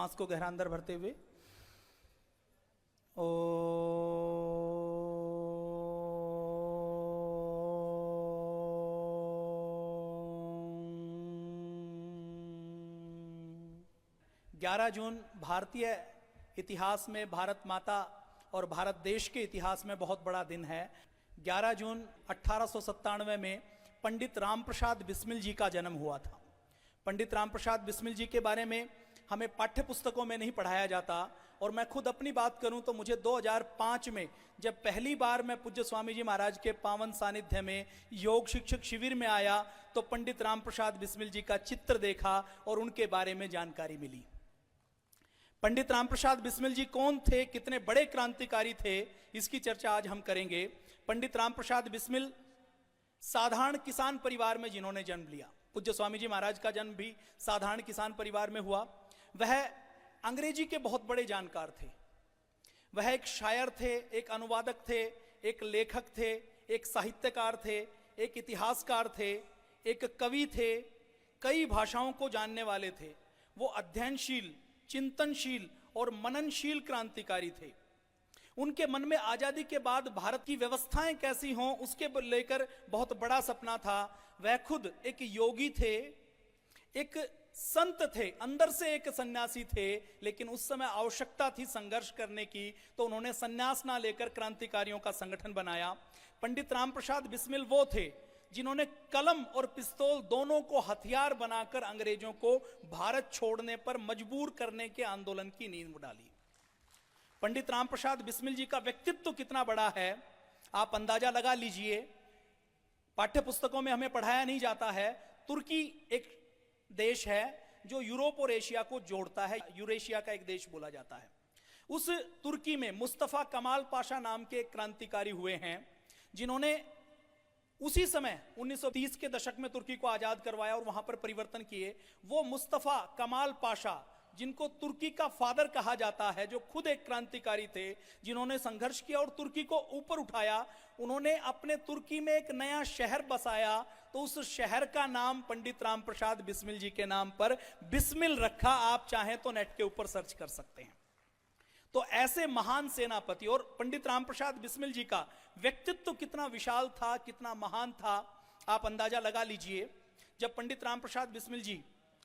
सांस को गहरा अंदर भरते हुए ओ 11 जून भारतीय इतिहास में, भारत माता और भारत देश के इतिहास में बहुत बड़ा दिन है। 11 जून 1897 में पंडित रामप्रसाद बिस्मिल जी का जन्म हुआ था। पंडित रामप्रसाद बिस्मिल जी के बारे में हमें पाठ्य पुस्तकों में नहीं पढ़ाया जाता, और मैं खुद अपनी बात करूं तो मुझे 2005 में जब पहली बार मैं पूज्य स्वामी जी महाराज के पावन सानिध्य में योग शिक्षक शिविर में आया तो पंडित रामप्रसाद बिस्मिल जी का चित्र देखा और उनके बारे में जानकारी मिली। पंडित रामप्रसाद बिस्मिल जी कौन थे, कितने बड़े क्रांतिकारी थे, इसकी चर्चा आज हम करेंगे। पंडित रामप्रसाद बिस्मिल साधारण किसान परिवार में जिन्होंने जन्म लिया, पूज्य स्वामी जी महाराज का जन्म भी साधारण किसान परिवार में हुआ। वह अंग्रेजी के बहुत बड़े जानकार थे। वह एक शायर थे, एक अनुवादक थे, एक लेखक थे, एक साहित्यकार थे, एक इतिहासकार थे, एक कवि थे, कई भाषाओं को जानने वाले थे। वो अध्ययनशील, चिंतनशील और मननशील क्रांतिकारी थे। उनके मन में आजादी के बाद भारत की व्यवस्थाएं कैसी हों उसके लेकर बहुत बड़ा सपना था। वह खुद एक योगी थे, एक संत थे, अंदर से एक सन्यासी थे, लेकिन उस समय आवश्यकता थी संघर्ष करने की, तो उन्होंने सन्यास ना लेकर क्रांतिकारियों का संगठन बनाया। पंडित रामप्रसाद बिस्मिल वो थे जिन्होंने कलम और पिस्तौल दोनों को हथियार बनाकर अंग्रेजों को भारत छोड़ने पर मजबूर करने के आंदोलन की नींव डाली। पंडित रामप्रसाद बिस्मिल जी का व्यक्तित्व कितना बड़ा है आप अंदाजा लगा लीजिए। पाठ्य पुस्तकों में हमें पढ़ाया नहीं जाता है। तुर्की एक देश है जो यूरोप और एशिया को जोड़ता है, यूरेशिया का एक देश बोला जाता है। उस तुर्की में मुस्तफा कमाल पाशा नाम के एक क्रांतिकारी हुए हैं जिन्होंने उसी समय 1930 के दशक में तुर्की को आजाद करवाया और वहां पर परिवर्तन किए। वो मुस्तफा कमाल पाशा, जिनको तुर्की का फादर कहा जाता है, जो खुद एक क्रांतिकारी थे, जिन्होंने संघर्ष किया और तुर्की को ऊपर उठाया, उन्होंने अपने तुर्की में एक नया शहर बसाया, तो उस शहर का नाम पंडित रामप्रसाद बिस्मिल जी के नाम पर बिस्मिल रखा। आप चाहें तो नेट के ऊपर सर्च कर सकते हैं। तो ऐसे महान सेनापति, और पंडित रामप्रसाद बिस्मिल जी का व्यक्तित्व कितना विशाल था, कितना महान था, आप अंदाजा लगा लीजिए। जब पंडित रामप्रसाद बिस्मिल जी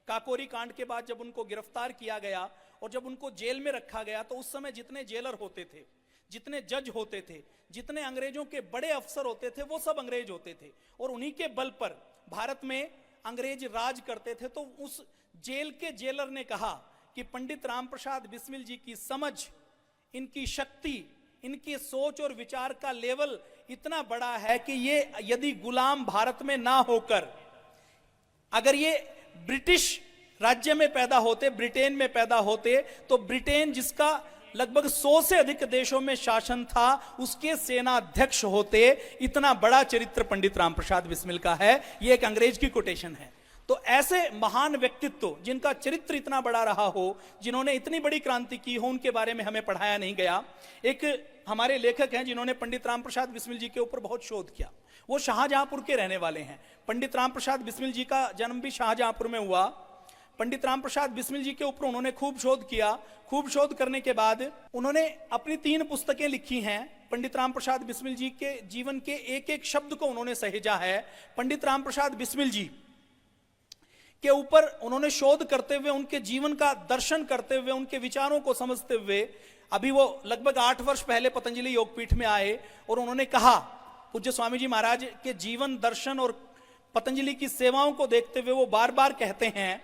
काकोरी कांड के बाद जब उनको गिरफ्तार किया गया और जब उनको जेल में रखा गया, तो उस समय जितने जेलर होते थे, जितने जज होते थे, जितने अंग्रेजों के बड़े अफसर होते थे, वो सब अंग्रेज होते थे और उन्हीं के बल पर भारत में अंग्रेज राज करते थे। तो उस जेल के जेलर ने कहा कि पंडित रामप्रसाद बिस्मिल जी की समझ, इनकी शक्ति, इनकी सोच और विचार का लेवल इतना बड़ा है कि ये यदि गुलाम भारत में ना होकर अगर ये ब्रिटिश राज्य में पैदा होते, ब्रिटेन में पैदा होते, तो ब्रिटेन जिसका लगभग 100 से अधिक देशों में शासन था, उसके सेनाध्यक्ष होते। इतना बड़ा चरित्र पंडित रामप्रसाद बिस्मिल का है। यह एक अंग्रेज की कोटेशन है। तो ऐसे महान व्यक्तित्व जिनका चरित्र इतना बड़ा रहा हो, जिन्होंने इतनी बड़ी क्रांति की हो, उनके बारे में हमें पढ़ाया नहीं गया। एक हमारे लेखक हैं जिन्होंने पंडित रामप्रसाद बिस्मिल जी के ऊपर बहुत शोध किया, वो शाहजहांपुर के रहने वाले हैं। पंडित रामप्रसाद बिस्मिल जी का जन्म भी शाहजहांपुर में हुआ। पंडित रामप्रसाद बिस्मिल जी के ऊपर उन्होंने खूब शोध किया। खूब शोध करने के बाद उन्होंने अपनी 3 पुस्तकें लिखी हैं। पंडित रामप्रसाद बिस्मिल जी के जीवन के एक एक शब्द को उन्होंने सहेजा है। पंडित रामप्रसाद बिस्मिल जी के ऊपर उन्होंने शोध करते हुए, उनके जीवन का दर्शन करते हुए, उनके विचारों को समझते हुए, अभी वो लगभग 8 वर्ष पहले पतंजलि योगपीठ में आए और उन्होंने कहा, पूज्य स्वामी जी महाराज के जीवन दर्शन और पतंजलि की सेवाओं को देखते हुए वो बार बार कहते हैं,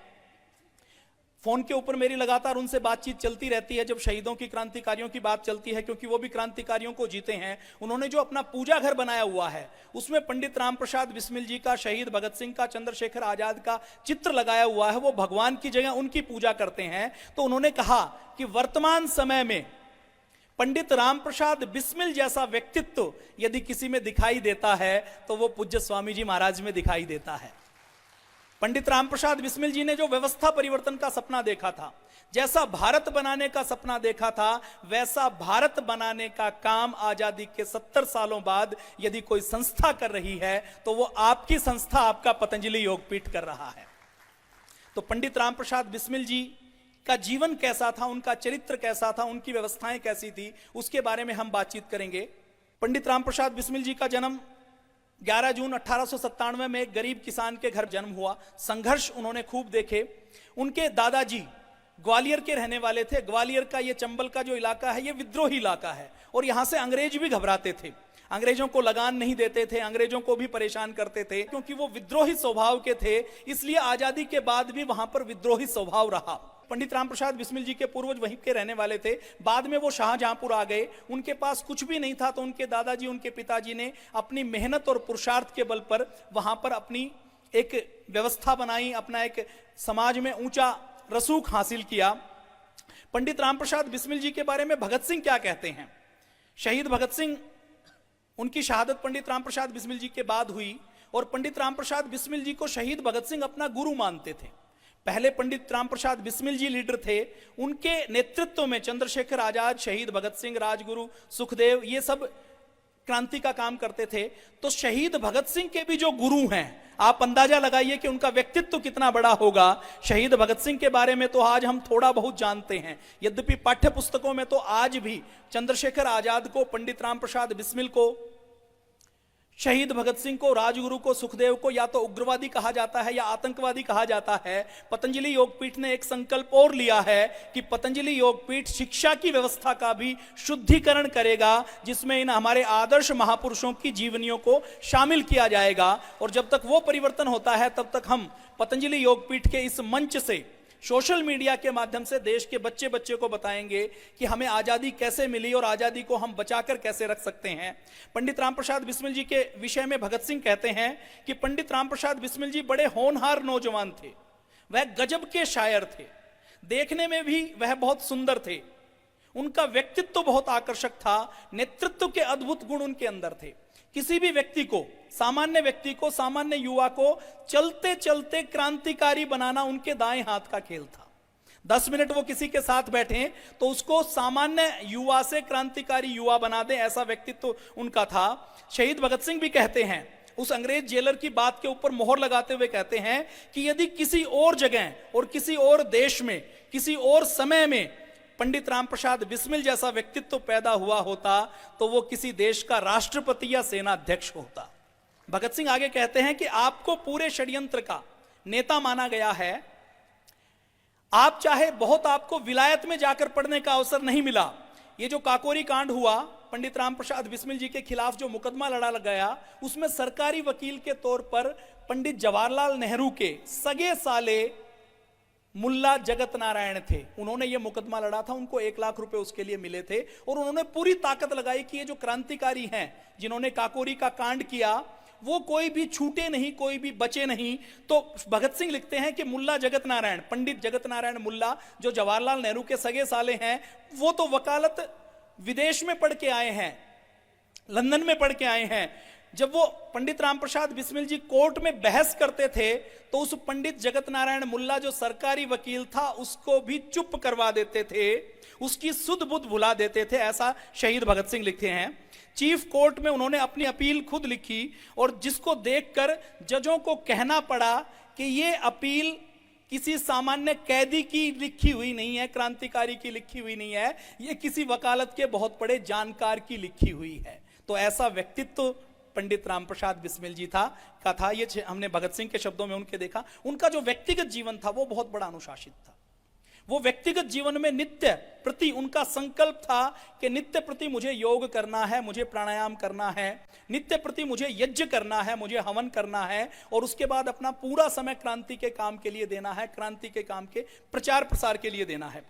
फोन के ऊपर मेरी लगातार उनसे बातचीत चलती रहती है जब शहीदों की, क्रांतिकारियों की बात चलती है, क्योंकि वो भी क्रांतिकारियों को जीते हैं। उन्होंने जो अपना पूजा घर बनाया हुआ है उसमें पंडित रामप्रसाद बिस्मिल जी का, शहीद भगत सिंह का, चंद्रशेखर आजाद का चित्र लगाया हुआ है। वो भगवान की जगह उनकी पूजा करते हैं। तो उन्होंने कहा कि वर्तमान समय में पंडित रामप्रसाद बिस्मिल जैसा व्यक्तित्व यदि किसी में दिखाई देता है तो वो पूज्य स्वामी जी महाराज में दिखाई देता है। पंडित रामप्रसाद बिस्मिल जी ने जो व्यवस्था परिवर्तन का सपना देखा था, जैसा भारत बनाने का सपना देखा था, वैसा भारत बनाने का काम आजादी के 70 सालों बाद यदि कोई संस्था कर रही है तो वो आपकी संस्था, आपका पतंजलि योगपीठ कर रहा है। तो पंडित रामप्रसाद बिस्मिल जी का जीवन कैसा था, उनका चरित्र कैसा था, उनकी व्यवस्थाएं कैसी थी, उसके बारे में हम बातचीत करेंगे। पंडित रामप्रसाद बिस्मिल जी का जन्म 11 जून 1897 में एक गरीब किसान के घर जन्म हुआ। संघर्ष उन्होंने खूब देखे। उनके दादाजी ग्वालियर के रहने वाले थे। ग्वालियर का ये चंबल का जो इलाका है, ये विद्रोही इलाका है और यहां से अंग्रेज भी घबराते थे। अंग्रेजों को लगान नहीं देते थे, अंग्रेजों को भी परेशान करते थे, क्योंकि वो विद्रोही स्वभाव के थे। इसलिए आजादी के बाद भी वहां पर विद्रोही स्वभाव रहा। पंडित रामप्रसाद बिस्मिल जी के पूर्वज वहीं के रहने वाले थे। बाद में वो शाहजहांपुर आ गए। उनके पास कुछ भी नहीं था, तो उनके दादाजी, उनके पिताजी ने अपनी मेहनत और पुरुषार्थ के बल पर वहां पर अपनी एक व्यवस्था बनाई, अपना एक समाज में ऊंचा रसूख हासिल किया। पंडित रामप्रसाद बिस्मिल जी के बारे में भगत सिंह क्या कहते हैं? शहीद भगत सिंह, उनकी शहादत पंडित रामप्रसाद बिस्मिल जी के बाद हुई और पंडित रामप्रसाद बिस्मिल जी को शहीद भगत सिंह अपना गुरु मानते थे। पहले पंडित रामप्रसाद बिस्मिल जी लीडर थे। उनके नेतृत्व में चंद्रशेखर आजाद, शहीद भगत सिंह, राजगुरु, सुखदेव, ये सब क्रांति का काम करते थे। तो शहीद भगत सिंह के भी जो गुरु हैं, आप अंदाजा लगाइए कि उनका व्यक्तित्व कितना बड़ा होगा। शहीद भगत सिंह के बारे में तो आज हम थोड़ा बहुत जानते हैं, यद्यपि पाठ्य पुस्तकों में तो आज भी चंद्रशेखर आजाद को, पंडित रामप्रसाद बिस्मिल को, शहीद भगत सिंह को, राजगुरु को, सुखदेव को या तो उग्रवादी कहा जाता है या आतंकवादी कहा जाता है। पतंजलि योगपीठ ने एक संकल्प और लिया है कि पतंजलि योगपीठ शिक्षा की व्यवस्था का भी शुद्धिकरण करेगा, जिसमें इन हमारे आदर्श महापुरुषों की जीवनियों को शामिल किया जाएगा। और जब तक वो परिवर्तन होता है, तब तक हम पतंजलि योगपीठ के इस मंच से, सोशल मीडिया के माध्यम से देश के बच्चे बच्चे को बताएंगे कि हमें आजादी कैसे मिली और आजादी को हम बचाकर कैसे रख सकते हैं। पंडित रामप्रसाद बिस्मिल जी के विषय में भगत सिंह कहते हैं कि पंडित रामप्रसाद बिस्मिल जी बड़े होनहार नौजवान थे। वह गजब के शायर थे, देखने में भी वह बहुत सुंदर थे। उनका व्यक्तित्व बहुत आकर्षक था, नेतृत्व के अद्भुत गुण उनके अंदर थे। किसी भी व्यक्ति को, सामान्य व्यक्ति को, सामान्य युवा को चलते चलते क्रांतिकारी बनाना उनके दाएं हाथ का खेल था। 10 मिनट वो किसी के साथ बैठे तो उसको सामान्य युवा से क्रांतिकारी युवा बना दे, ऐसा व्यक्तित्व उनका था। शहीद भगत सिंह भी कहते हैं, उस अंग्रेज जेलर की बात के ऊपर मोहर लगाते हुए कहते हैं कि यदि किसी और जगह और किसी और देश में, किसी और समय में पंडित रामप्रसाद बिस्मिल जैसा व्यक्तित्व पैदा हुआ होता तो वो किसी देश का राष्ट्रपति या सेनाध्यक्ष होता। भगत सिंह आगे कहते हैं कि आपको पूरे षड्यंत्र का नेता माना गया है। आप चाहे बहुत, आपको विलायत में जाकर पढ़ने का अवसर नहीं मिला। ये जो काकोरी कांड हुआ, पंडित रामप्रसाद बिस्मिल जी के खिलाफ जो मुकदमा लड़ा गया, उसमें सरकारी वकील के तौर पर पंडित जवाहरलाल नेहरू के सगे साले मुल्ला जगत नारायण थे। उन्होंने ये मुकदमा लड़ा था, उनको 1 लाख रुपए उसके लिए मिले थे और उन्होंने पूरी ताकत लगाई कि ये जो क्रांतिकारी हैं जिन्होंने काकोरी का कांड किया, वो कोई भी छूटे नहीं, कोई भी बचे नहीं। तो भगत सिंह लिखते हैं कि मुल्ला जगत नारायण, पंडित जगत नारायण मुल्ला, जो जवाहरलाल नेहरू के सगे साले हैं, वो तो वकालत विदेश में पढ़ के आए हैं, लंदन में पढ़ के आए हैं। जब वो पंडित रामप्रसाद बिस्मिल जी कोर्ट में बहस करते थे तो उस पंडित जगत नारायण मुल्ला जो सरकारी वकील था, उसको भी चुप करवा देते थे, उसकी सुध बुध भुला देते थे, ऐसा शहीद भगत सिंह लिखते हैं। चीफ कोर्ट में उन्होंने अपनी अपील खुद लिखी और जिसको देखकर जजों को कहना पड़ा कि ये अपील किसी सामान्य कैदी की लिखी हुई नहीं है, क्रांतिकारी की लिखी हुई नहीं है, ये किसी वकालत के बहुत बड़े जानकार की लिखी हुई है। तो ऐसा व्यक्तित्व पंडित रामप्रसाद बिस्मिल जी का था। ये हमने भगत सिंह के शब्दों में उनके देखा। उनका जो व्यक्तिगत जीवन था वो बहुत बड़ा अनुशासित था। वो व्यक्तिगत जीवन में नित्य प्रति उनका संकल्प था कि नित्य प्रति मुझे योग करना है, मुझे प्राणायाम करना है, नित्य प्रति मुझे यज्ञ करना है, मुझे हवन करना है और उसके बाद अपना पूरा समय क्रांति के काम के लिए देना है, क्रांति के काम के प्रचार प्रसार के लिए देना है।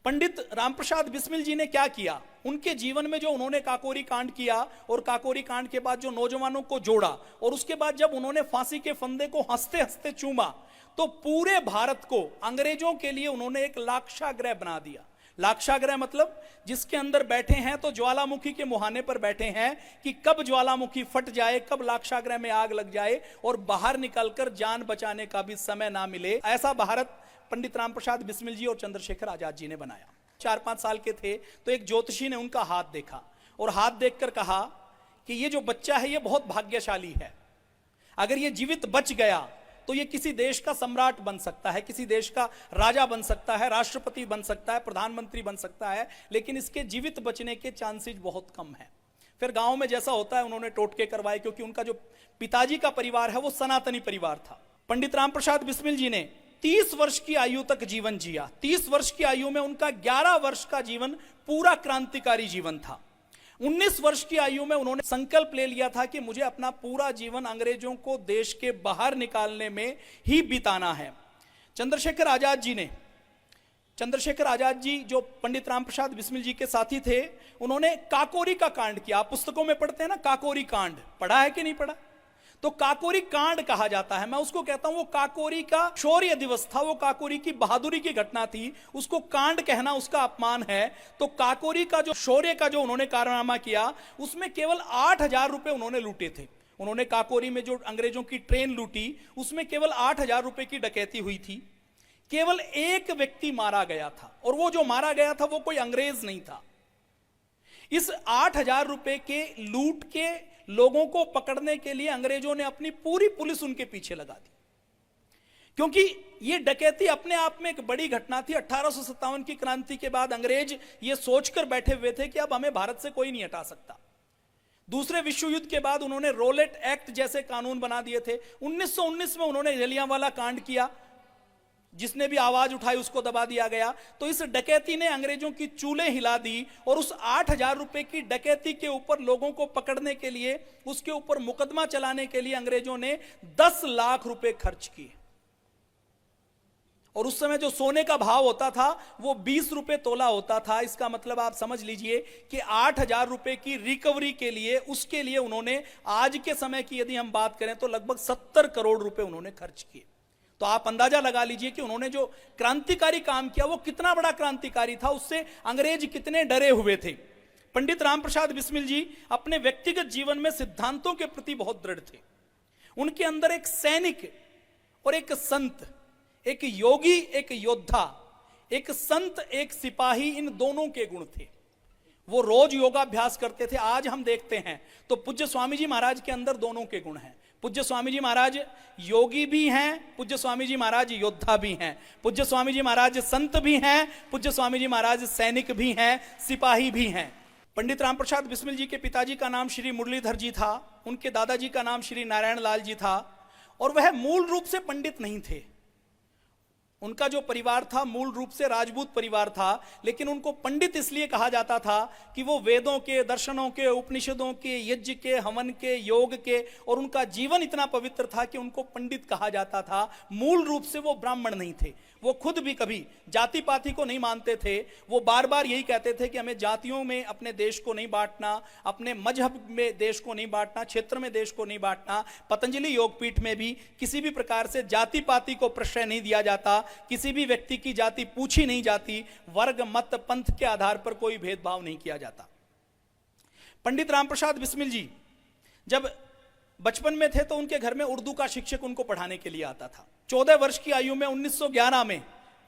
पंडित रामप्रसाद बिस्मिल जी ने क्या किया, उनके जीवन में जो उन्होंने काकोरी कांड किया और काकोरी कांड के बाद जो नौजवानों को जोड़ा और उसके बाद जब उन्होंने फांसी के फंदे को हंसते हंसते चूमा तो पूरे भारत को, अंग्रेजों के लिए उन्होंने एक लाक्षागृह बना दिया। लाक्षागृह मतलब जिसके अंदर बैठे हैं तो ज्वालामुखी के मुहाने पर बैठे हैं कि कब ज्वालामुखी फट जाए, कब लाक्षागृह में आग लग जाए और बाहर निकलकर जान बचाने का भी समय ना मिले। ऐसा भारत पंडित रामप्रसाद बिस्मिल जी और चंद्रशेखर आजाद जी ने बनाया। 4-5 साल के थे तो एक ज्योतिषी ने उनका हाथ देखा और हाथ देखकर कहा कि ये जो बच्चा है ये बहुत भाग्यशाली है, अगर ये जीवित बच गया तो ये किसी देश का सम्राट बन सकता है, किसी देश का राजा बन सकता है, राष्ट्रपति बन सकता है, प्रधानमंत्री बन सकता है, लेकिन इसके जीवित बचने के चांसेस बहुत कम है। फिर गांव में जैसा होता है उन्होंने टोटके करवाए, क्योंकि उनका जो पिताजी का परिवार है वो सनातनी परिवार था। पंडित रामप्रसाद बिस्मिल जी ने 30 वर्ष की आयु तक जीवन जिया। 30 वर्ष की आयु में उनका 11 वर्ष का जीवन पूरा क्रांतिकारी जीवन था। 19 वर्ष की आयु में उन्होंने संकल्प ले लिया था कि मुझे अपना पूरा जीवन अंग्रेजों को देश के बाहर निकालने में ही बिताना है। चंद्रशेखर आजाद जी जो पंडित रामप्रसाद बिस्मिल जी के साथी थे, उन्होंने काकोरी का कांड किया। आप पुस्तकों में पढ़ते हैं ना काकोरी कांड, पढ़ा है कि नहीं पढ़ा? तो काकोरी कांड कहा जाता है। मैं उसको कहता हूं वो काकोरी का शौर्य दिवस था, वो काकोरी की बहादुरी की घटना थी। उसको कांड कहना उसका अपमान है। तो काकोरी का जो शौर्य का जो उन्होंने कारनामा किया, उसमें केवल 8,000 रुपए उन्होंने लूटे थे। उन्होंने काकोरी में जो अंग्रेजों की ट्रेन लूटी, उसमें केवल 8,000 रुपए की डकैती हुई थी। केवल एक व्यक्ति मारा गया था, और वो जो मारा गया था वो कोई अंग्रेज नहीं था। इस 8,000 रुपए के लूट के लोगों को पकड़ने के लिए अंग्रेजों ने अपनी पूरी पुलिस उनके पीछे लगा दी, क्योंकि यह डकैती अपने आप में एक बड़ी घटना थी। 1857 की क्रांति के बाद अंग्रेज ये सोचकर बैठे हुए थे कि अब हमें भारत से कोई नहीं हटा सकता। दूसरे विश्व युद्ध के बाद उन्होंने रोलेट एक्ट जैसे कानून बना दिए थे। 1919 में उन्होंने जलियांवाला कांड किया, जिसने भी आवाज उठाई उसको दबा दिया गया। तो इस डकैती ने अंग्रेजों की चूल्हे हिला दी, और उस 8,000 रुपए की डकैती के ऊपर लोगों को पकड़ने के लिए, उसके ऊपर मुकदमा चलाने के लिए अंग्रेजों ने 10 लाख रुपए खर्च किए। और उस समय जो सोने का भाव होता था वो 20 रुपए तोला होता था। इसका मतलब आप समझ लीजिए कि 8,000 रुपए की रिकवरी के लिए, उसके लिए उन्होंने आज के समय की यदि हम बात करें तो लगभग 70 करोड़ रुपए उन्होंने खर्च किए। तो आप अंदाजा लगा लीजिए कि उन्होंने जो क्रांतिकारी काम किया वो कितना बड़ा क्रांतिकारी था, उससे अंग्रेज कितने डरे हुए थे। पंडित रामप्रसाद बिस्मिल जी अपने व्यक्तिगत जीवन में सिद्धांतों के प्रति बहुत दृढ़ थे। उनके अंदर एक सैनिक और एक संत, एक योगी, एक योद्धा, एक संत, एक सिपाही, इन दोनों के गुण थे। वो रोज योगाभ्यास करते थे। आज हम देखते हैं तो पूज्य स्वामी जी महाराज के अंदर दोनों के गुण हैं। पूज्य स्वामी जी महाराज योगी भी हैं, पूज्य स्वामी जी महाराज योद्धा भी हैं, पूज्य स्वामी जी महाराज संत भी हैं, पूज्य स्वामी जी महाराज सैनिक भी हैं, सिपाही भी हैं। पंडित रामप्रसाद बिस्मिल जी के पिताजी का नाम श्री मुरलीधर जी था, उनके दादाजी का नाम श्री नारायण लाल जी था, और वह मूल रूप से पंडित नहीं थे। उनका जो परिवार था मूल रूप से राजपूत परिवार था, लेकिन उनको पंडित इसलिए कहा जाता था कि वो वेदों के, दर्शनों के, उपनिषदों के, यज्ञ के, हवन के, योग के, और उनका जीवन इतना पवित्र था कि उनको पंडित कहा जाता था। मूल रूप से वो ब्राह्मण नहीं थे। वो खुद भी कभी जाति पाति को नहीं मानते थे। वो बार बार यही कहते थे कि हमें जातियों में अपने देश को नहीं बांटना, अपने मजहब में देश को नहीं बांटना, क्षेत्र में देश को नहीं बांटना। पतंजलि योगपीठ में भी किसी भी प्रकार से जाति पाति को प्रश्रय नहीं दिया जाता, किसी भी व्यक्ति की जाति पूछी नहीं जाती, वर्ग, मत, पंथ के आधार पर कोई भेदभाव नहीं किया जाता। पंडित रामप्रसाद बिस्मिल जी जब बचपन में थे तो उनके घर में उर्दू का शिक्षक उनको पढ़ाने के लिए आता था। 14 वर्ष की आयु में 1911 में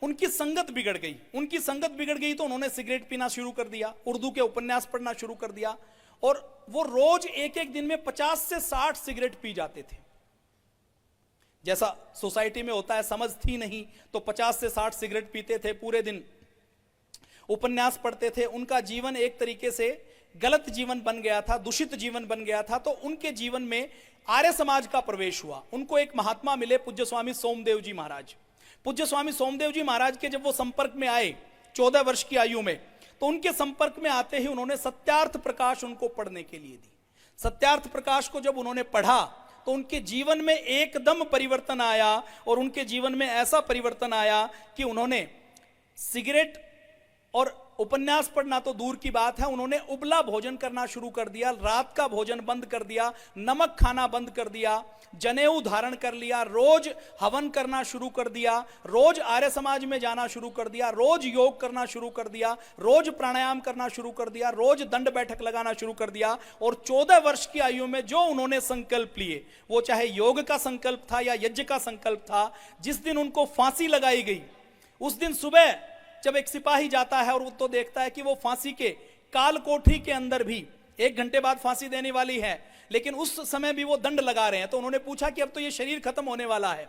उनकी संगत बिगड़ गई। उनकी संगत बिगड़ गई तो उन्होंने सिगरेट पीना शुरू कर दिया, उर्दू के उपन्यास पढ़ना शुरू कर दिया, और वो रोज एक एक दिन में 50 से 60 सिगरेट पी जाते थे। जैसा सोसाइटी में होता है, समझ थी नहीं तो 50 से 60 सिगरेट पीते थे, पूरे दिन उपन्यास पढ़ते थे। उनका जीवन एक तरीके से गलत जीवन बन गया था, दूषित जीवन बन गया था। तो उनके जीवन में आर्य समाज का प्रवेश हुआ। उनको एक महात्मा मिले, पूज्य स्वामी सोमदेव जी महाराज। पूज्य स्वामी सोमदेव जी महाराज के जब वो संपर्क में आए 14 वर्ष की आयु में, तो उनके संपर्क में आते ही उन्होंने सत्यार्थ प्रकाश उनको पढ़ने के लिए दी। सत्यार्थ प्रकाश को जब उन्होंने पढ़ा तो उनके जीवन में एकदम परिवर्तन आया, और उनके जीवन में ऐसा परिवर्तन आया कि उन्होंने सिगरेट और उपन्यास पढ़ना तो दूर की बात है, उन्होंने उबला भोजन करना शुरू कर दिया, रात का भोजन बंद कर दिया, नमक खाना बंद कर दिया, जनेऊ धारण कर लिया, रोज हवन करना शुरू कर दिया, रोज आर्य समाज में जाना शुरू कर दिया, रोज योग करना शुरू कर दिया, रोज प्राणायाम करना शुरू कर दिया, रोज दंड बैठक लगाना शुरू कर दिया। और 14 वर्ष की आयु में जो उन्होंने संकल्प लिए, वो चाहे योग का संकल्प था या यज्ञ का संकल्प था, जिस दिन उनको फांसी लगाई गई, उस दिन सुबह जब एक सिपाही जाता है और वो तो देखता है कि वो फांसी के काल कोठरी के अंदर भी 1 घंटे बाद फांसी देने वाली है, लेकिन उस समय भी वो दंड लगा रहे हैं, तो उन्होंने पूछा कि अब तो ये शरीर खत्म होने वाला है,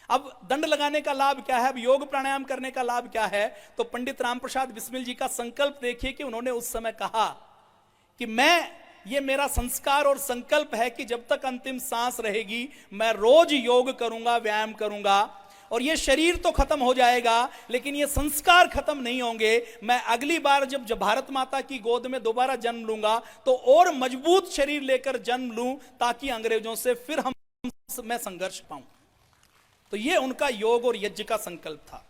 अब दंड लगाने का लाभ क्या है, अब योग प्राणायाम करने का लाभ क्या है? तो पंडित रामप्रसाद बिस्मिल जी का संकल्प देखिए कि उन्होंने उस समय कहा कि ये मेरा संस्कार और संकल्प है कि जब तक अंतिम सांस रहेगी मैं रोज योग करूंगा, व्यायाम करूंगा, और ये शरीर तो खत्म हो जाएगा लेकिन ये संस्कार खत्म नहीं होंगे। मैं अगली बार जब भारत माता की गोद में दोबारा जन्म लूंगा तो और मजबूत शरीर लेकर जन्म लूं ताकि अंग्रेजों से फिर मैं संघर्ष पाऊं। तो ये उनका योग और यज्ञ का संकल्प था।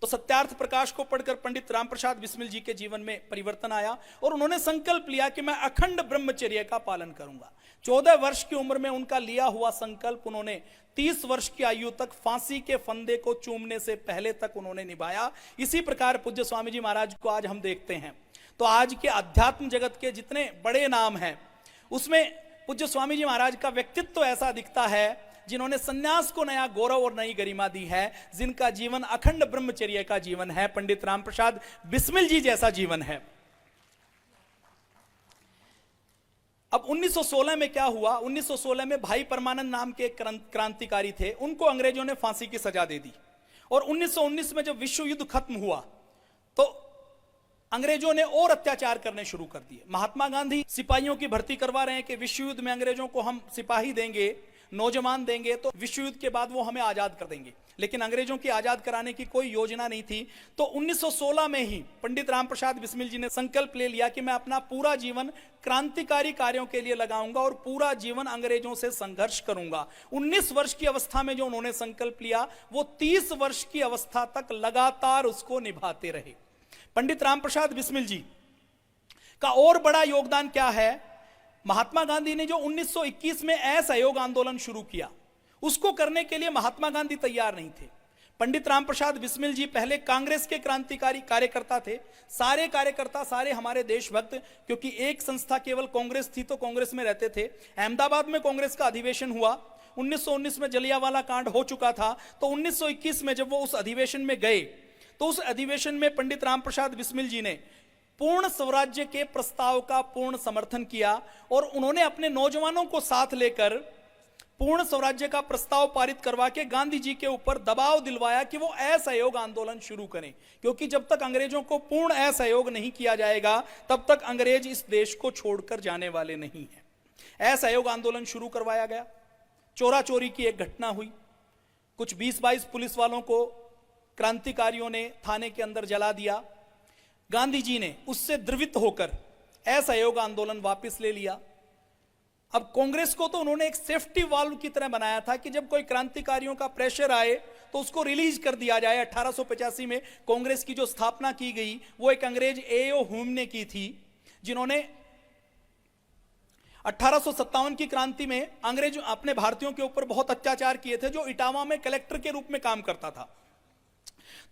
तो सत्यार्थ प्रकाश को पढ़कर पंडित रामप्रसाद बिस्मिल जी के जीवन में परिवर्तन आया और उन्होंने संकल्प लिया कि मैं अखंड ब्रह्मचर्य का पालन करूंगा। 14 वर्ष की उम्र में उनका लिया हुआ संकल्प उन्होंने 30 वर्ष की आयु तक फांसी के फंदे को चूमने से पहले तक उन्होंने निभाया। इसी प्रकार पूज्य स्वामी जी महाराज को आज हम देखते हैं तो आज के अध्यात्म जगत के जितने बड़े नाम हैं उसमें पूज्य स्वामी जी महाराज का व्यक्तित्व ऐसा दिखता है जिन्होंने सन्यास को नया गौरव और नई गरिमा दी है, जिनका जीवन अखंड ब्रह्मचर्य का जीवन है। पंडित रामप्रसाद बिस्मिल जी जैसा जीवन है। अब 1916 में क्या हुआ? 1916 में भाई परमानंद नाम के एक क्रांतिकारी थे, उनको अंग्रेजों ने फांसी की सजा दे दी। और 1919 में जब विश्व युद्ध खत्म हुआ तो अंग्रेजों ने और अत्याचार करने शुरू कर दिए। महात्मा गांधी सिपाहियों की भर्ती करवा रहे हैं कि विश्व युद्ध में अंग्रेजों को हम सिपाही देंगे, नौजवान देंगे तो विश्व युद्ध के बाद वो हमें आजाद कर देंगे, लेकिन अंग्रेजों की आजाद कराने की कोई योजना नहीं थी। तो 1916 में ही पंडित रामप्रसाद बिस्मिल जी ने संकल्प ले लिया कि मैं अपना पूरा जीवन क्रांतिकारी कार्यों के लिए लगाऊंगा और पूरा जीवन अंग्रेजों से संघर्ष करूंगा। 19 वर्ष की अवस्था में जो उन्होंने संकल्प लिया वो 30 वर्ष की अवस्था तक लगातार उसको निभाते रहे। पंडित रामप्रसाद बिस्मिल जी का और बड़ा योगदान क्या है? महात्मा गांधी ने जो 1921 में असहयोग आंदोलन शुरू किया उसको करने के लिए महात्मा गांधी तैयार नहीं थे। पंडित रामप्रसाद बिस्मिल जी पहले कांग्रेस के क्रांतिकारी कार्यकर्ता थे। सारे कार्यकर्ता, सारे हमारे देशभक्त, क्योंकि एक संस्था केवल कांग्रेस थी तो कांग्रेस में रहते थे। अहमदाबाद में कांग्रेस का अधिवेशन हुआ, 1919 में जलियांवाला कांड हो चुका था। तो 1921 में जब वो उस अधिवेशन में गए तो उस अधिवेशन में पंडित रामप्रसाद बिस्मिल जी ने पूर्ण स्वराज्य के प्रस्ताव का पूर्ण समर्थन किया और उन्होंने अपने नौजवानों को साथ लेकर पूर्ण स्वराज्य का प्रस्ताव पारित करवा के गांधी जी के ऊपर दबाव दिलवाया कि वो असहयोग आंदोलन शुरू करें, क्योंकि जब तक अंग्रेजों को पूर्ण असहयोग नहीं किया जाएगा तब तक अंग्रेज इस देश को छोड़कर जाने वाले नहीं हैं। असहयोग आंदोलन शुरू करवाया गया। चोरा चोरी की एक घटना हुई, कुछ 20-22 पुलिस वालों को क्रांतिकारियों ने थाने के अंदर जला दिया। गांधी जी ने उससे द्रवित होकर असहयोग आंदोलन वापस ले लिया। अब कांग्रेस को तो उन्होंने एक सेफ्टी वाल्व की तरह बनाया था कि जब कोई क्रांतिकारियों का प्रेशर आए तो उसको रिलीज कर दिया जाए। 1885 में कांग्रेस की जो स्थापना की गई वो एक अंग्रेज एओ ह्यूम ने की थी, जिन्होंने 1857 की क्रांति में अंग्रेज अपने भारतीयों के ऊपर बहुत अत्याचार किए थे, जो इटावा में कलेक्टर के रूप में काम करता था।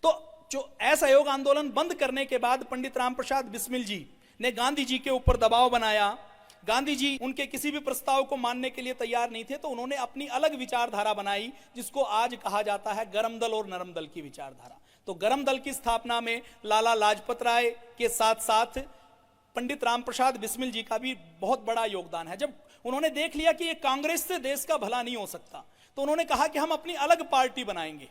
तो जो असहयोग आंदोलन बंद करने के बाद पंडित रामप्रसाद बिस्मिल जी ने गांधी जी के ऊपर दबाव बनाया। गांधी जी उनके किसी भी प्रस्ताव को मानने के लिए तैयार नहीं थे, तो उन्होंने अपनी अलग विचारधारा बनाई जिसको आज कहा जाता है गरम दल और नरम दल की विचारधारा। तो गरम दल की स्थापना में लाला लाजपत राय के साथ साथ पंडित रामप्रसाद बिस्मिल जी का भी बहुत बड़ा योगदान है। जब उन्होंने देख लिया कि ये कांग्रेस से देश का भला नहीं हो सकता तो उन्होंने कहा कि हम अपनी अलग पार्टी बनाएंगे,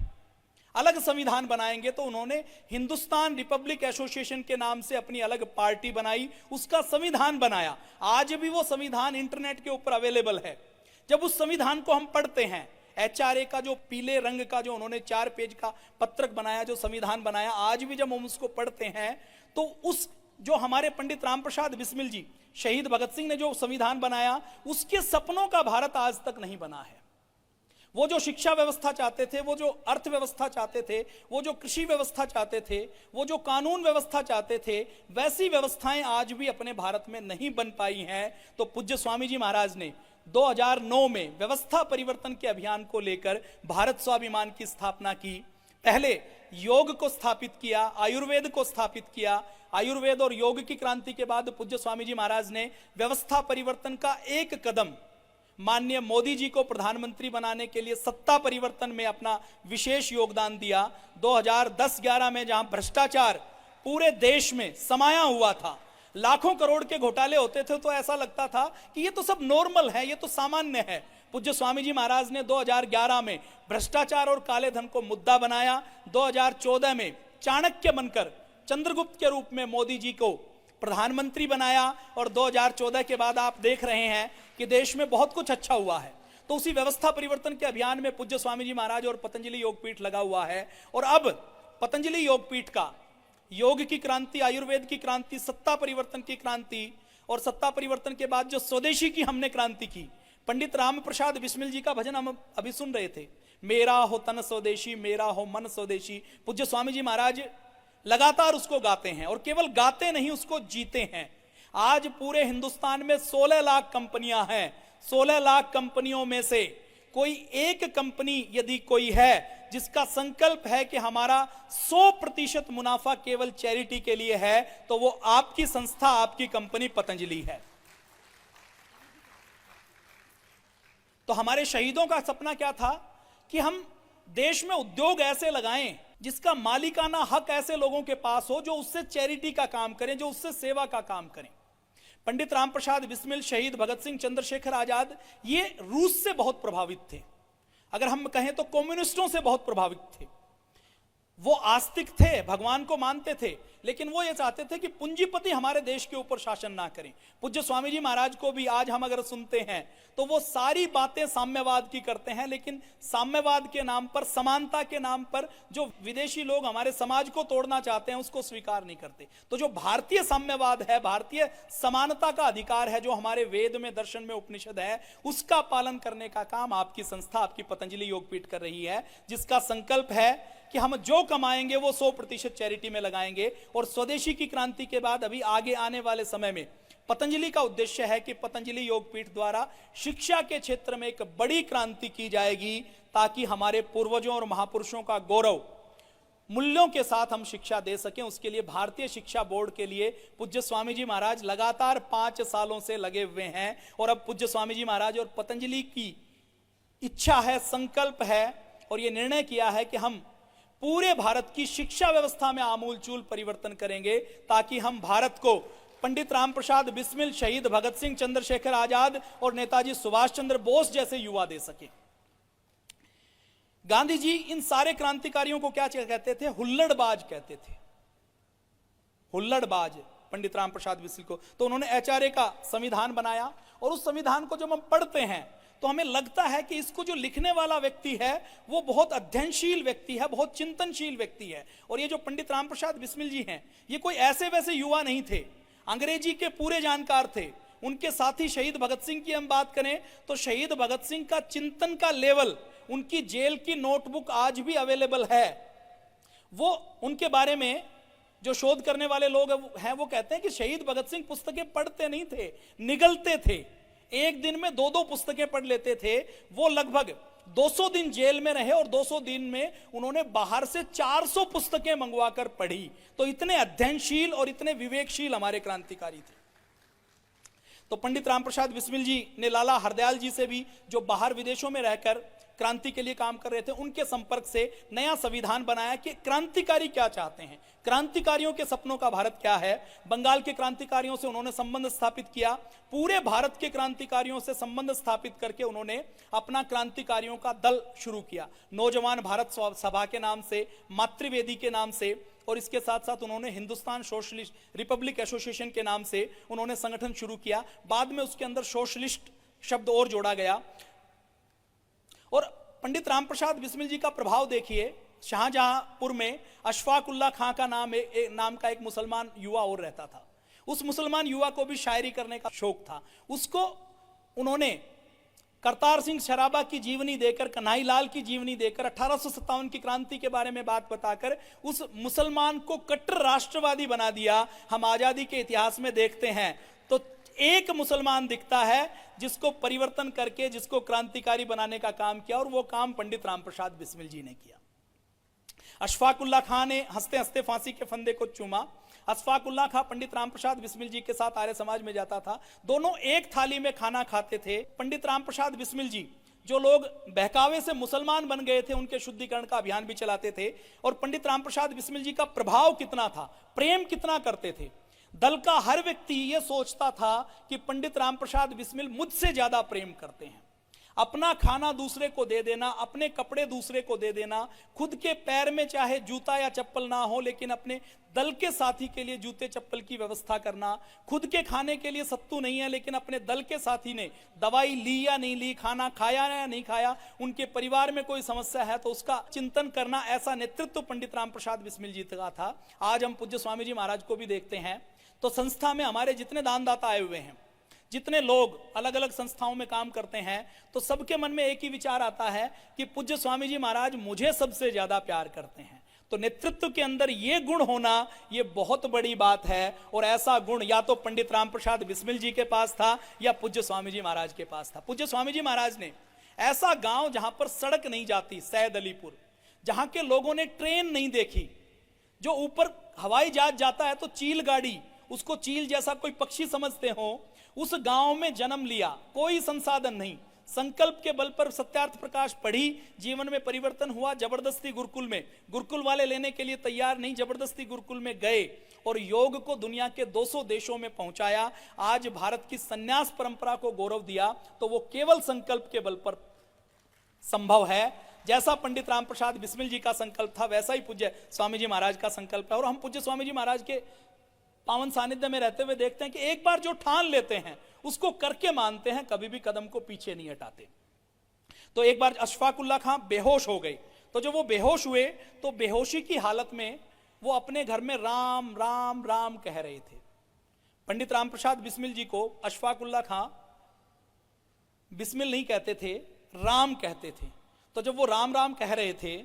अलग संविधान बनाएंगे। तो उन्होंने हिंदुस्तान रिपब्लिक एसोसिएशन के नाम से अपनी अलग पार्टी बनाई, उसका संविधान बनाया। आज भी वो संविधान इंटरनेट के ऊपर अवेलेबल है। जब उस संविधान को हम पढ़ते हैं, HRA का जो पीले रंग का जो उन्होंने 4 पेज का पत्रक बनाया, जो संविधान बनाया, आज भी जब हम उसको पढ़ते हैं तो उस जो हमारे पंडित रामप्रसाद बिस्मिल जी, शहीद भगत सिंह ने जो संविधान बनाया, उसके सपनों का भारत आज तक नहीं बना है। वो जो शिक्षा व्यवस्था चाहते थे, वो जो अर्थव्यवस्था चाहते थे, वो जो कृषि व्यवस्था चाहते थे, वो जो कानून व्यवस्था चाहते थे, वैसी व्यवस्थाएं आज भी अपने भारत में नहीं बन पाई हैं। तो पूज्य स्वामी जी महाराज ने 2009 में व्यवस्था परिवर्तन के अभियान को लेकर भारत स्वाभिमान की स्थापना की। पहले योग को स्थापित किया, आयुर्वेद को स्थापित किया। आयुर्वेद और योग की क्रांति के बाद पूज्य स्वामी जी महाराज ने व्यवस्था परिवर्तन का एक कदम माननीय मोदी जी को प्रधानमंत्री बनाने के लिए सत्ता परिवर्तन में अपना विशेष योगदान दिया। 2010-11 में जहां भ्रष्टाचार पूरे देश में समाया हुआ था, लाखों करोड़ के घोटाले होते थे, तो ऐसा लगता था कि ये तो सब नॉर्मल है, ये तो सामान्य है। पूज्य स्वामी जी महाराज ने 2011 में भ्रष्टाचार और काले धन को मुद्दा बनाया। 2014 में चाणक्य बनकर चंद्रगुप्त के रूप में मोदी जी को प्रधानमंत्री बनाया और 2014 के बाद आप देख रहे हैं कि देश में बहुत कुछ अच्छा हुआ है। तो उसी व्यवस्था परिवर्तन के अभियान में पूज्य स्वामी जी महाराज और पतंजलि योगपीठ लगा हुआ है। और अब पतंजलि योगपीठ का योग की क्रांति, आयुर्वेद की क्रांति, सत्ता परिवर्तन की क्रांति और सत्ता परिवर्तन के बाद जो स्वदेशी की हमने क्रांति की, पंडित राम प्रसाद बिस्मिल जी का भजन हम अभी सुन रहे थे, मेरा हो तन स्वदेशी, मेरा हो मन स्वदेशी। पूज्य स्वामी जी महाराज लगातार उसको गाते हैं और केवल गाते नहीं, उसको जीते हैं। आज पूरे हिंदुस्तान में 16 लाख कंपनियां हैं। 16 लाख कंपनियों में से कोई एक कंपनी यदि कोई है जिसका संकल्प है कि हमारा 100% मुनाफा केवल चैरिटी के लिए है, तो वो आपकी संस्था, आपकी कंपनी पतंजलि है। तो हमारे शहीदों का सपना क्या था कि हम देश में उद्योग ऐसे लगाएं जिसका मालिकाना हक ऐसे लोगों के पास हो जो उससे चैरिटी का काम करें, जो उससे सेवा का काम करें। पंडित राम प्रसाद बिस्मिल, शहीद भगत सिंह, चंद्रशेखर आजाद, ये रूस से बहुत प्रभावित थे। अगर हम कहें तो कम्युनिस्टों से बहुत प्रभावित थे। वो आस्तिक थे, भगवान को मानते थे, लेकिन वो ये चाहते थे कि पूंजीपति हमारे देश के ऊपर शासन ना करें। पूज्य स्वामी जी महाराज को भी आज हम अगर सुनते हैं तो वो सारी बातें साम्यवाद की करते हैं, लेकिन साम्यवाद के नाम पर, समानता के नाम पर जो विदेशी लोग हमारे समाज को तोड़ना चाहते हैं उसको स्वीकार नहीं करते। तो जो भारतीय साम्यवाद है, भारतीय समानता का अधिकार है, जो हमारे वेद में, दर्शन में, उपनिषद है, उसका पालन करने का काम आपकी संस्था, आपकी पतंजलि योगपीठ कर रही है, जिसका संकल्प है कि हम जो कमाएंगे वो 100% चैरिटी में लगाएंगे। और स्वदेशी की क्रांति के बाद अभी आगे आने वाले समय में पतंजलि का उद्देश्य है कि पतंजलि योगपीठ द्वारा शिक्षा के क्षेत्र में एक बड़ी क्रांति की जाएगी, ताकि हमारे पूर्वजों और महापुरुषों का गौरव मूल्यों के साथ हम शिक्षा दे सकें। उसके लिए भारतीय शिक्षा बोर्ड के लिए पूज्य स्वामी जी महाराज लगातार 5 सालों से लगे हुए हैं। और अब पूज्य स्वामी जी महाराज और पतंजलि की इच्छा है, संकल्प है और यह निर्णय किया है कि हम पूरे भारत की शिक्षा व्यवस्था में आमूलचूल परिवर्तन करेंगे, ताकि हम भारत को पंडित राम प्रसाद बिस्मिल, शहीद भगत सिंह, चंद्रशेखर आजाद और नेताजी सुभाष चंद्र बोस जैसे युवा दे सके। गांधी जी इन सारे क्रांतिकारियों को क्या कहते थे? हुल्लड़बाज कहते थे। हुल्लड़बाज पंडित राम प्रसाद बिस्मिल को। तो उन्होंने एचआरए का संविधान बनाया और उस संविधान को जब हम पढ़ते हैं तो हमें लगता है कि इसको जो लिखने वाला व्यक्ति है वो बहुत अध्ययनशील व्यक्ति है, बहुत चिंतनशील व्यक्ति है। और ये जो पंडित राम प्रसाद बिस्मिल जी हैं, ये कोई ऐसे वैसे युवा नहीं थे, अंग्रेजी के पूरे जानकार थे। उनके साथी शहीद भगत सिंह की हम बात करें तो शहीद भगत सिंह का चिंतन का लेवल, उनकी जेल की नोटबुक आज भी अवेलेबल है। वो उनके बारे में जो शोध करने वाले लोग हैं वो कहते हैं कि शहीद भगत सिंह पुस्तकें पढ़ते नहीं थे, निगलते थे। एक दिन में 2-2 पुस्तकें पढ़ लेते थे। वो लगभग 200 दिन जेल में रहे और 200 दिन में उन्होंने बाहर से 400 पुस्तकें मंगवाकर पढ़ी। तो इतने अध्ययनशील और इतने विवेकशील हमारे क्रांतिकारी थे। तो पंडित राम प्रसाद बिस्मिल जी ने लाला हरदयाल जी से भी, जो बाहर विदेशों में रहकर क्रांति के लिए काम कर रहे थे, उनके संपर्क से नया संविधान बनाया कि क्रांतिकारी क्या चाहते हैं, क्रांतिकारियों के सपनों का भारत क्या है। बंगाल के क्रांतिकारियों से उन्होंने संबंध स्थापित किया, पूरे भारत के क्रांतिकारियों से संबंध स्थापित करके उन्होंने अपना क्रांतिकारियों का दल शुरू किया। नौजवान भारत सभा के नाम से, मातृवेदी के नाम से, और इसके साथ साथ उन्होंने हिंदुस्तान सोशलिस्ट रिपब्लिक एसोसिएशन के नाम से उन्होंने संगठन शुरू किया। बाद में उसके अंदर सोशलिस्ट शब्द और जोड़ा गया। और पंडित राम प्रसाद बिस्मिल जी का प्रभाव देखिए, शाहजहांपुर में अशफाक उल्लाह खां का नाम का एक मुसलमान युवा और रहता था। उस मुसलमान युवा को भी शायरी करने का शौक था। उसको उन्होंने करतार सिंह सराबा की जीवनी देकर, कन्हई लाल की जीवनी देकर, 1857 की क्रांति के बारे में बात बताकर उस मुसलमान को कट्टर राष्ट्रवादी बना दिया। हम आजादी के इतिहास में देखते हैं तो एक मुसलमान दिखता है जिसको परिवर्तन करके, जिसको क्रांतिकारी बनाने का काम किया, और वो काम पंडित राम प्रसाद बिस्मिल जी ने किया। अशफाक उल्लाह खां ने हंसते हंसते फांसी के फंदे को चूमा। अशफाक उल्लाह खां पंडित राम प्रसाद बिस्मिल जी के साथ आर्य समाज में जाता था, दोनों एक थाली में खाना खाते थे। पंडित राम प्रसाद बिस्मिल जी, जो लोग बहकावे से मुसलमान बन गए थे, उनके शुद्धिकरण का अभियान भी चलाते थे। और पंडित राम प्रसाद बिस्मिल जी का प्रभाव कितना था, प्रेम कितना करते थे। दल का हर व्यक्ति यह सोचता था कि पंडित राम प्रसाद बिस्मिल मुझसे ज्यादा प्रेम करते हैं। अपना खाना दूसरे को दे देना, अपने कपड़े दूसरे को दे देना, खुद के पैर में चाहे जूता या चप्पल ना हो लेकिन अपने दल के साथी के लिए जूते चप्पल की व्यवस्था करना, खुद के खाने के लिए सत्तू नहीं है लेकिन अपने दल के साथी ने दवाई ली या नहीं ली, खाना खाया या नहीं खाया, उनके परिवार में कोई समस्या है तो उसका चिंतन करना, ऐसा नेतृत्व पंडित राम प्रसाद बिस्मिल जी का था। आज हम पूज्य स्वामी जी महाराज को भी देखते हैं तो संस्था में हमारे जितने दानदाता आए हुए हैं, जितने लोग अलग अलग संस्थाओं में काम करते हैं, तो सबके मन में एक ही विचार आता है कि पूज्य स्वामी जी महाराज मुझे सबसे ज्यादा प्यार करते हैं। तो नेतृत्व के अंदर ये गुण होना ये बहुत बड़ी बात है, और ऐसा गुण या तो पंडित राम प्रसाद बिस्मिल जी के पास था या पूज्य स्वामी जी महाराज के पास था। पूज्य स्वामी जी महाराज ने ऐसा गांव जहां पर सड़क नहीं जाती, सैद अलीपुर, जहां के लोगों ने ट्रेन नहीं देखी, जो ऊपर हवाई जहाज जाता है तो चील गाड़ी, उसको चील जैसा कोई पक्षी समझते हो, उस गांव में जन्म लिया, कोई संसाधन नहीं, संकल्प के बल पर सत्यार्थ प्रकाश पढ़ी, जीवन में परिवर्तन हुआ। जबरदस्ती गुरुकुल में, गुरुकुल वाले लेने के लिए तैयार नहीं, जबरदस्ती गुरुकुल में गए और योग को दुनिया के 200 देशों में पहुंचाया। आज भारत की संन्यास परंपरा को गौरव दिया, तो वो केवल संकल्प के बल पर संभव है। जैसा पंडित राम प्रसाद बिस्मिल जी का संकल्प था वैसा ही पूज्य स्वामी जी महाराज का संकल्प है। और हम पूज्य स्वामी जी महाराज के पावन सानिध्य में रहते हुए देखते हैं कि एक बार जो ठान लेते हैं उसको करके मानते हैं, कभी भी कदम को पीछे नहीं हटाते। तो एक बार अशफाक उल्लाह खां बेहोश हो गए, तो जब वो बेहोश हुए तो बेहोशी की हालत में वो अपने घर में राम राम राम कह रहे थे। पंडित राम प्रसाद बिस्मिल जी को अशफाक उल्लाह खां बिस्मिल नहीं कहते थे, राम कहते थे। तो जब वो राम राम कह रहे थे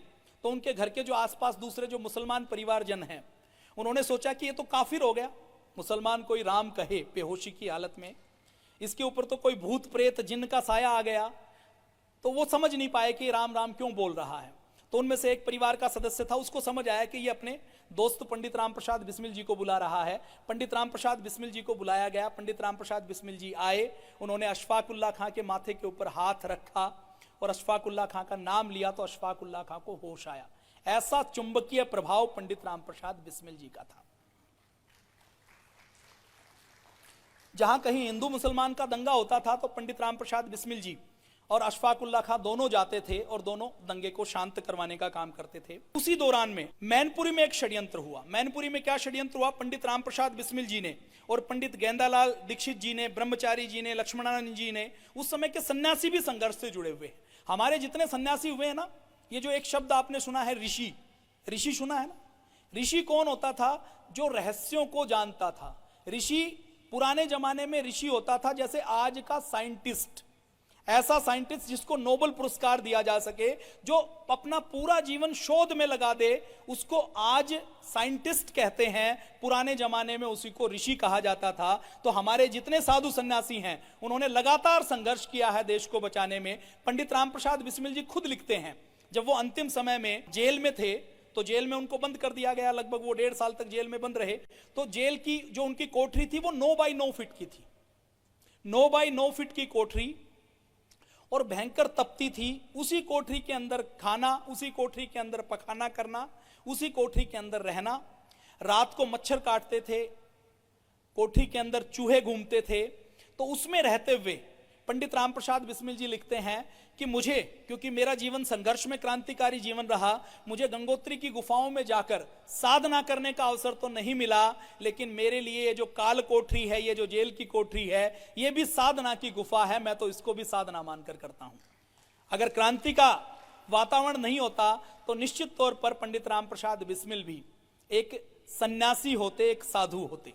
तो उनके घर के जो आसपास दूसरे जो मुसलमान परिवारजन हैं, उन्होंने सोचा कि ये तो काफिर हो गया, मुसलमान कोई राम कहे बेहोशी की हालत में, इसके ऊपर तो कोई भूत प्रेत जिन्न का साया आ गया। तो वो समझ नहीं पाए कि राम राम क्यों बोल रहा है। तो उनमें से एक परिवार का सदस्य था, उसको समझ आया कि ये अपने दोस्त पंडित राम प्रसाद बिस्मिल जी को बुला रहा है। पंडित राम प्रसाद बिस्मिल जी को बुलाया गया। पंडित राम प्रसाद बिस्मिल जी आए, उन्होंने अशफाक उल्लाह खां के माथे के ऊपर हाथ रखा और अशफाक उल्लाह खां का नाम लिया तो अशफाक उल्लाह खां को होश आया। ऐसा चुंबकीय प्रभाव पंडित राम प्रसाद बिस्मिल जी का था। जहां कहीं हिंदू मुसलमान का दंगा होता था तो पंडित राम प्रसाद बिस्मिल जी और अशफाक उल्लाह खां दोनों जाते थे और दोनों दंगे को शांत करवाने का काम करते थे। उसी दौरान में मैनपुरी में एक षड्यंत्र हुआ। मैनपुरी में क्या षड्यंत्र हुआ? पंडित राम प्रसाद बिस्मिल जी ने और पंडित गेंदालाल दीक्षित जी ने, ब्रह्मचारी जी ने, लक्ष्मणानंद जी ने, उस समय के सन्यासी भी संघर्ष से जुड़े हुए। हमारे जितने सन्यासी हुए हैं ना, ये जो एक शब्द आपने सुना है ऋषि, ऋषि सुना है ना? ऋषि कौन होता था? जो रहस्यों को जानता था। ऋषि पुराने जमाने में ऋषि होता था जैसे आज का साइंटिस्ट, ऐसा साइंटिस्ट जिसको नोबेल पुरस्कार दिया जा सके, जो अपना पूरा जीवन शोध में लगा दे, उसको आज साइंटिस्ट कहते हैं। पुराने जमाने में उसी को ऋषि कहा जाता था। तो हमारे जितने साधु सन्यासी हैं उन्होंने लगातार संघर्ष किया है देश को बचाने में। पंडित राम प्रसाद बिस्मिल जी खुद लिखते हैं, जब वो अंतिम समय में जेल में थे तो जेल में उनको बंद कर दिया गया, लगभग वो 1.5 साल तक जेल में बंद रहे। तो जेल की जो उनकी कोठरी थी वो 9 बाई 9 फीट की थी, 9 बाई 9 फीट की कोठरी, और भयंकर तपती थी। उसी कोठरी के अंदर खाना, उसी कोठरी के अंदर पखाना करना, उसी कोठरी के अंदर रहना। रात को मच्छर काटते थे, कोठरी के अंदर चूहे घूमते थे। तो उसमें रहते हुए पंडित राम प्रसाद बिस्मिल जी लिखते हैं कि मुझे, क्योंकि मेरा जीवन संघर्ष में क्रांतिकारी जीवन रहा, मुझे गंगोत्री की गुफाओं में जाकर साधना करने का अवसर तो नहीं मिला, लेकिन मेरे लिए ये जो काल कोठरी है, ये जो जेल की कोठरी है, ये भी साधना की गुफा है। मैं तो इसको भी साधना मानकर करता हूं। अगर क्रांति का वातावरण नहीं होता तो निश्चित तौर पर पंडित राम प्रसाद बिस्मिल भी एक सन्यासी होते, एक साधु होते।